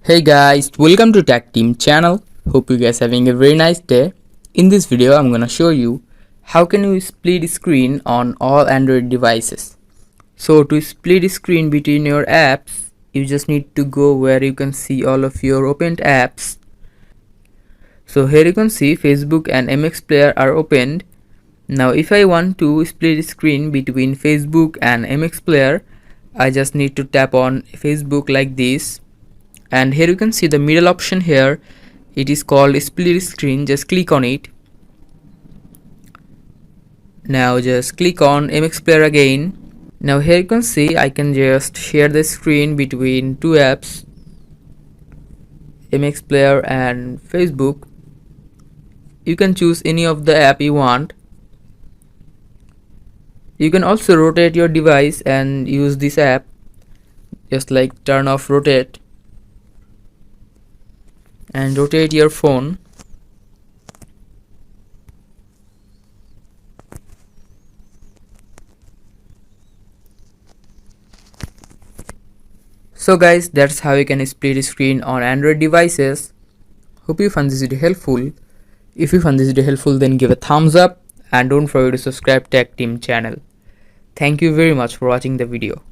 Hey guys, welcome to Tech Team channel. Hope you guys having a very nice day. In this video, I'm gonna show you how can you split screen on all Android devices. So to split screen between your apps, you just need to go where you can see all of your opened apps. So here you can see Facebook and MX Player are opened. Now if I want to split screen between Facebook and MX Player, I just need to tap on Facebook like this. And here you can see the middle option here. It is called split screen. Just click on it. Now just click on MX Player again. Now here you can see I can just share the screen between two apps, MX Player and Facebook. You can choose any of the app you want. You can also rotate your device and use this app, just like turn off rotate and rotate your phone. So guys, that's how you can split screen on Android devices. Hope you found this video helpful. If you found this video helpful, then give a thumbs up and don't forget to subscribe Tech Team channel. Thank you very much for watching the video.